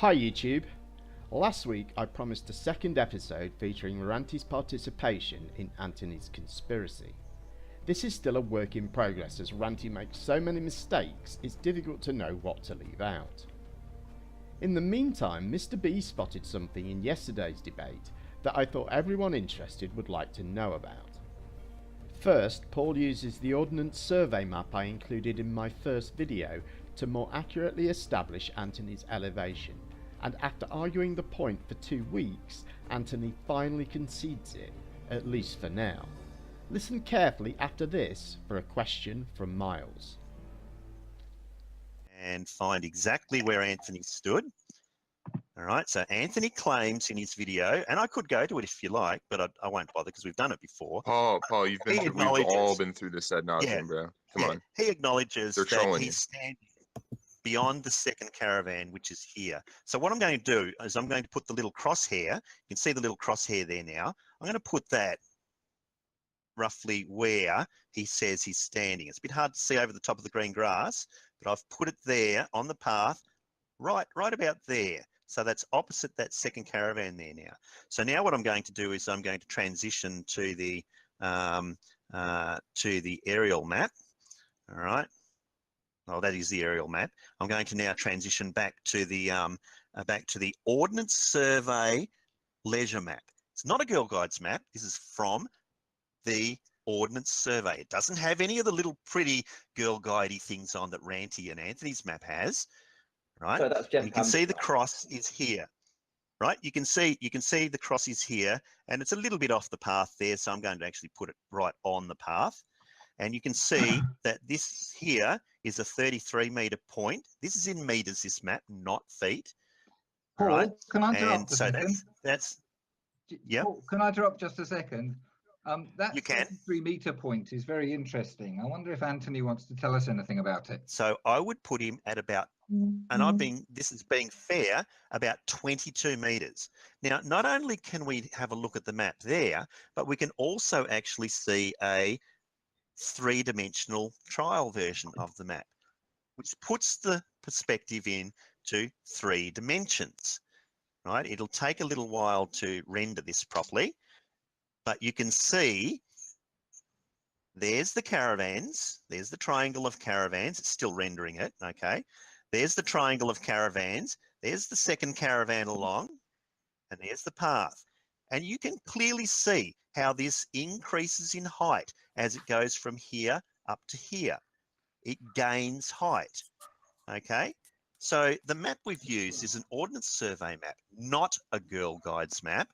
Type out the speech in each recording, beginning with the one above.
Hi YouTube! Last week I promised a second episode featuring Ranty's participation in Anthony's conspiracy. This is still a work in progress as Ranty makes so many mistakes it's difficult to know what to leave out. In the meantime, Mr. B spotted something in yesterday's debate that I thought everyone interested would like to know about. First, Paul uses the Ordnance Survey map I included in my first video to more accurately establish Anthony's elevation, and after arguing the point for 2 weeks, Anthony finally concedes it, at least for now. Listen carefully after this for a question from Miles. And find exactly where Anthony stood. All right, so Anthony claims in his video, and I could go to it if you like, but I won't bother because we've done it before. Paul, we've all been through this ad nauseum, bro. Come on. He acknowledges They're that trolling he's standing beyond the second caravan, which is here. So what I'm going to do is I'm going to put the little crosshair. You can see the little crosshair there now. I'm going to put that roughly where he says he's standing. It's a bit hard to see over the top of the green grass, but I've put it there on the path, right about there. So that's opposite that second caravan there now. So now what I'm going to do is I'm going to transition to the aerial map. All right. Oh, that is the aerial map. I'm going to now transition back to the Ordnance Survey leisure map. It's not a Girl Guides map. This is from the Ordnance Survey. It doesn't have any of the little pretty Girl Guidey things on that Ranty and Anthony's map has. Right? So that's Jeff. You can see the cross is here. Right? You can see the cross is here, and it's a little bit off the path there, so I'm going to actually put it right on the path. And you can see that this here is a 33-meter point. This is in meters, this map, not feet. Paul, right? Can I interrupt and so a second? that's yeah. Paul, can I interrupt just a second? That You can. 33-meter point is very interesting. I wonder if Anthony wants to tell us anything about it. So I would put him at about, and this is being fair, about 22 meters. Now, not only can we have a look at the map there, but we can also actually see a 3-dimensional trial version of the map, which puts the perspective into 3 dimensions, right? It'll take a little while to render this properly, but you can see there's the caravans, there's the triangle of caravans, it's still rendering it, okay? There's the triangle of caravans, there's the second caravan along, and there's the path. And you can clearly see how this increases in height as it goes from here up to here. It gains height, okay? So the map we've used is an Ordnance Survey map, not a Girl Guides map.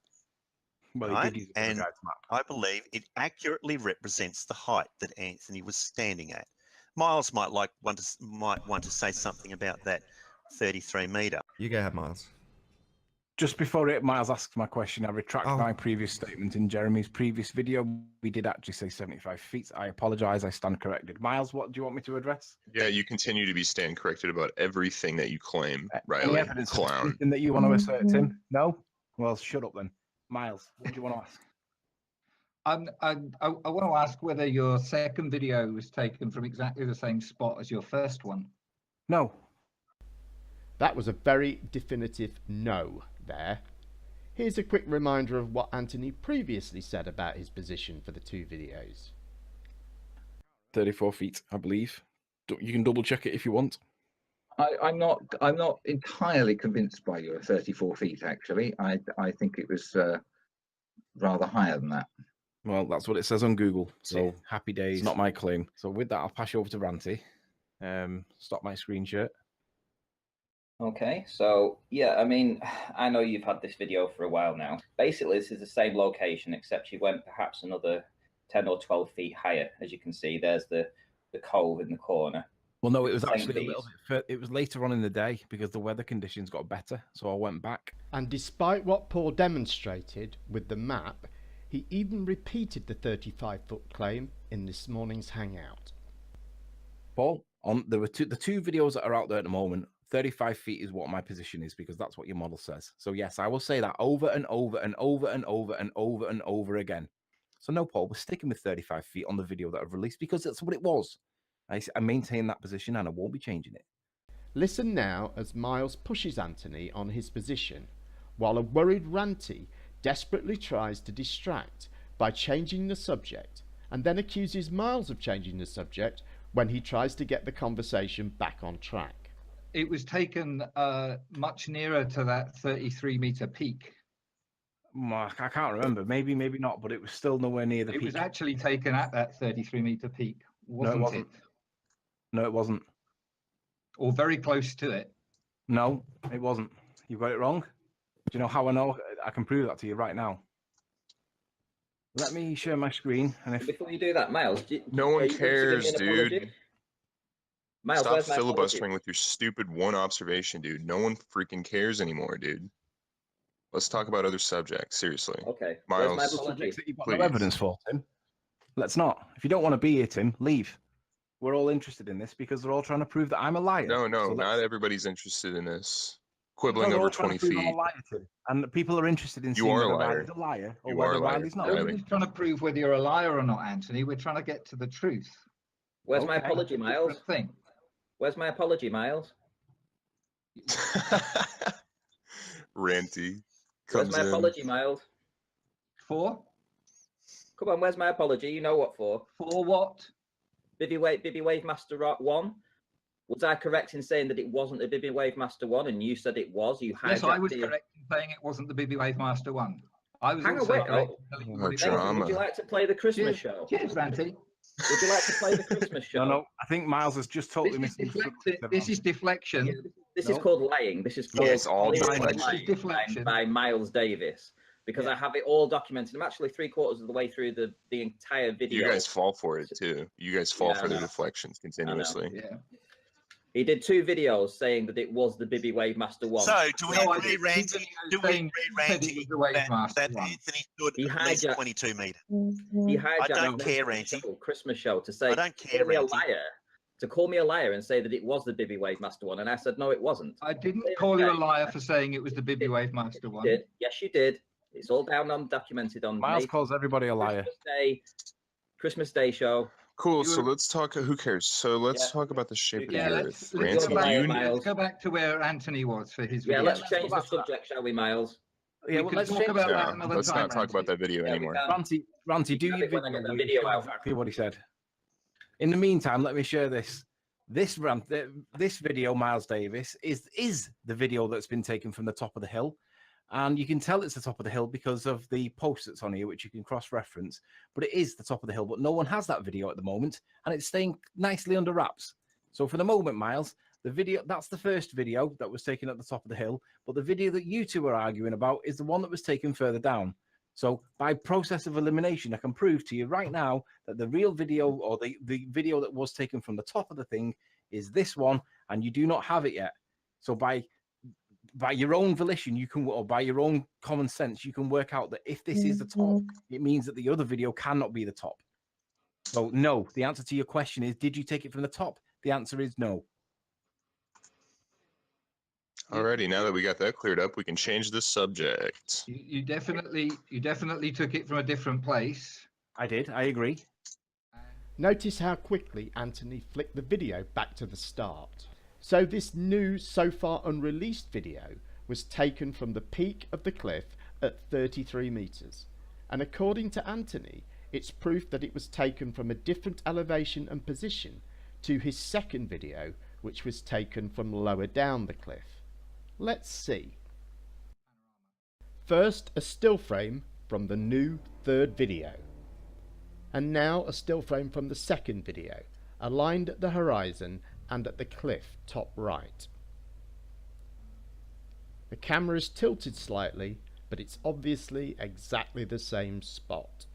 Well, Right? And I believe it accurately represents the height that Anthony was standing at. Miles might want to say something about that 33-meter. You go ahead, Miles. Just before Miles asks my question, I retract my previous statement. In Jeremy's previous video, we did actually say 75 feet. I apologise, I stand corrected. Miles, what do you want me to address? Yeah, you continue to be stand corrected about everything that you claim, Riley. Any evidence of Clown. anything that you want to assert, Tim? No? Well, shut up then. Miles, what do you want to ask? I want to ask whether your second video was taken from exactly the same spot as your first one. No. That was a very definitive no there. Here's a quick reminder of what Anthony previously said about his position for the 2 videos. 34 feet, I believe. You can double check it if you want. I'm not entirely convinced by your 34 feet. Actually, I think it was rather higher than that. Well, that's what it says on Google. So happy days. It's not my claim. So with that, I'll pass you over to Ranty. Stop my screen share. Okay, so yeah, I mean, I know you've had this video for a while now. Basically, this is the same location, except you went perhaps another 10 or 12 feet higher. As you can see, there's the cove in the corner. Well, no, it was actually a little bit. It was later on in the day because the weather conditions got better, so I went back. And despite what Paul demonstrated with the map, he even repeated the 35-foot claim in this morning's hangout. Paul, there were the 2 videos that are out there at the moment. 35 feet is what my position is because that's what your model says. So yes, I will say that over and over and over and over and over and over again. So no, Paul, we're sticking with 35 feet on the video that I've released because that's what it was. I maintain that position and I won't be changing it. Listen now as Miles pushes Anthony on his position, while a worried Ranty desperately tries to distract by changing the subject, and then accuses Miles of changing the subject when he tries to get the conversation back on track. It was taken much nearer to that 33-meter peak. I can't remember. Maybe not, but it was still nowhere near the It peak. was actually taken at that 33-meter peak, wasn't wasn't. it? No, it wasn't. Or very close to it. No, it wasn't. You got it wrong. Do you know how I know? I can prove that to you right now. Let me share my screen. And if Before you do that, Miles, No are one you going to give cares, me an apology? dude. Miles, Stop where's my apology? filibustering with your stupid one observation, dude. No one freaking cares anymore, dude. Let's talk about other subjects, seriously. Okay, Miles, where's my subjects apology? that you've got please. no evidence for, Tim. Let's not. If you don't want to be here, Tim, leave. We're all interested in this because they're all trying to prove that I'm a liar. No, So not everybody's interested in this. Well, Quibbling they're over all trying 20 to prove I'm feet. a liar, Tim. And people are interested in You seeing are a whether liar. Riley's a liar or You are whether a liar. Riley's not. No, Yeah, we're just trying to prove whether you're a liar or not, Anthony. We're trying to get to the truth. Where's my Okay. apology, Miles? Different thing. Where's my apology, Miles? Ranty Where's comes my in. apology, Miles? For? Come on, where's my apology? You know what for? For what? Bibby Wave Master 1. Was I correct in saying that it wasn't a Bibby Wave Master 1 and you said it was? You Yes, I was hijacked correct in saying it wasn't the Bibby Wave Master 1. I was Hang also away. correct Oh. in telling you Oh, what it drama. Nathan, would you like to play the Christmas Cheers, show? cheers, Ranty. Would you like to play the Christmas show? No, I think Miles has just totally misunderstood. This is deflection. This is No. called lying. This is called It's all lying deflection. Deflection. by Miles Davis. Because Yeah. I have it all documented. I'm actually 3/4 of the way through the entire video. You guys fall for it too. You guys fall Yeah, I for their know. deflections continuously. Yeah. He did 2 videos saying that it was the Bibby Wave Master 1. So, do we No, I agree, didn't. Ranty? Do we Saying- agree, said it Ranty, was the Wave Master that one. Anthony stood He at least hijacked- 22 metres? He hijacked don't the care, Christmas show to say I don't care, call me a Ranty. liar. To call me a liar and say that it was the Bibby Wave Master 1, and I said no, it wasn't. I didn't call you a liar for saying it was the Bibby Wave Master You 1. did. Yes, you did. It's all documented on Miles Nathan's calls everybody a liar. Christmas Day show. Cool. You So were- let's talk. Who cares? So let's Yeah. talk about the shape Yeah, of the let's Earth. go Ranty, back- do you Miles. let's go back to where Anthony was for his Yeah, video. let's let's change go the back to that. subject, shall we, Miles? Yeah, well, can let's talk change. about that No, another let's time, not talk about Ranty. that video Yeah, we anymore. can. Ranty, do Have your it when I video. get the where you video show out. exactly what he said. In the meantime, let me share this. This video, Miles Davis, is the video that's been taken from the top of the hill. And you can tell it's the top of the hill because of the post that's on here, which you can cross-reference. But it is the top of the hill, but no one has that video at the moment, and it's staying nicely under wraps. So for the moment, Miles, the video, that's the first video that was taken at the top of the hill, but the video that you two are arguing about is the one that was taken further down. So by process of elimination, I can prove to you right now that the real video, or the video that was taken from the top of the thing, is this one, and you do not have it yet. So by your own volition, you can, or by your own common sense, you can work out that if this is the top, it means that the other video cannot be the top. So no, the answer to your question is, did you take it from the top? The answer is no. Alrighty, now that we got that cleared up, we can change the subject. You definitely took it from a different place. I did, I agree. Notice how quickly Anthony flicked the video back to the start. So this new, so far unreleased video was taken from the peak of the cliff at 33 meters. And according to Anthony, it's proof that it was taken from a different elevation and position to his second video, which was taken from lower down the cliff. Let's see. First, a still frame from the new third video. And now a still frame from the second video, aligned at the horizon and at the cliff top right. The camera is tilted slightly, but it's obviously exactly the same spot.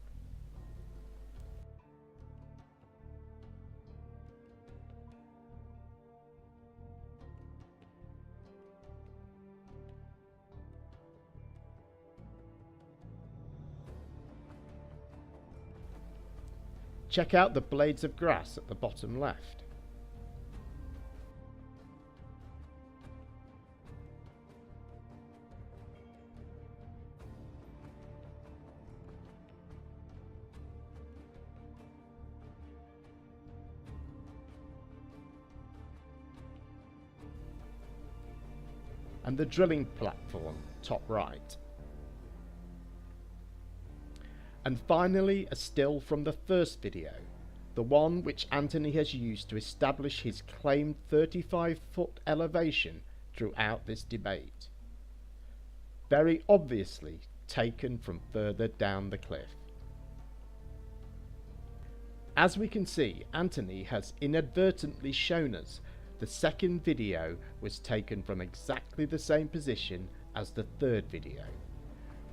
Check out the blades of grass at the bottom left. and the drilling platform top right. And finally, a still from the first video, the one which Anthony has used to establish his claimed 35-foot elevation throughout this debate. Very obviously taken from further down the cliff. As we can see, Anthony has inadvertently shown us the second video was taken from exactly the same position as the third video,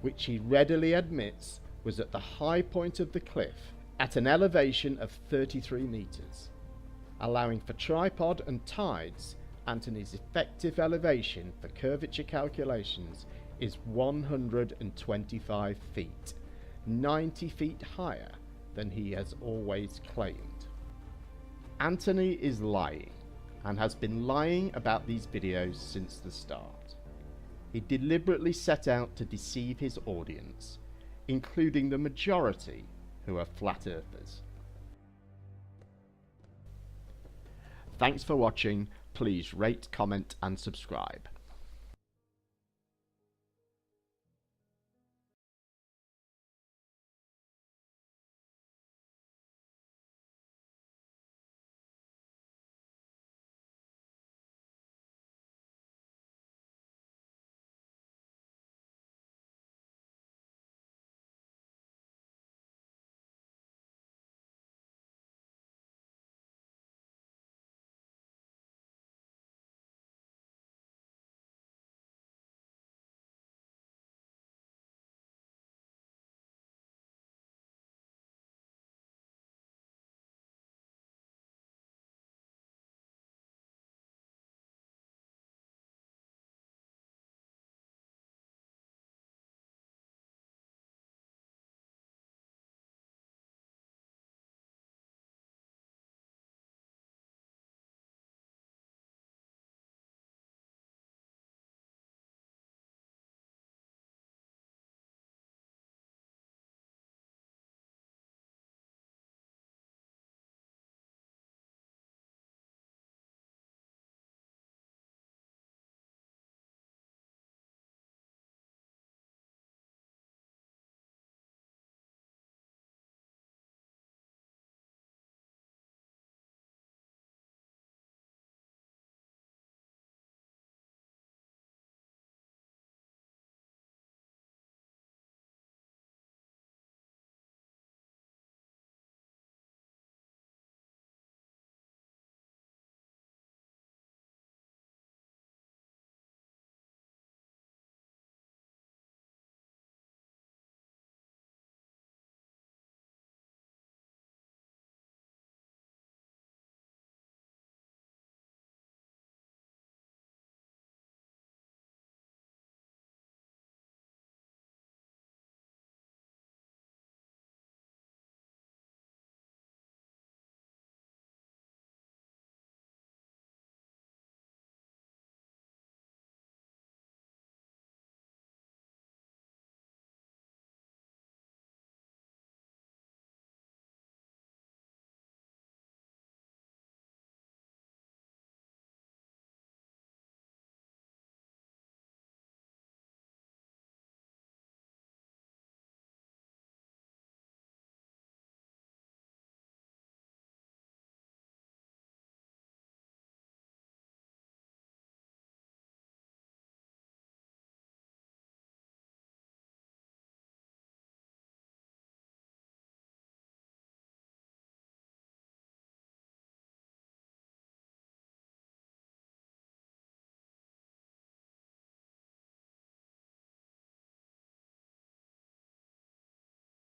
which he readily admits was at the high point of the cliff at an elevation of 33 meters. Allowing for tripod and tides, Anthony's effective elevation for curvature calculations is 125 feet, 90 feet higher than he has always claimed. Anthony is lying, and has been lying about these videos since the start. He deliberately set out to deceive his audience, including the majority who are flat earthers. Thanks for watching. Please rate, comment and subscribe.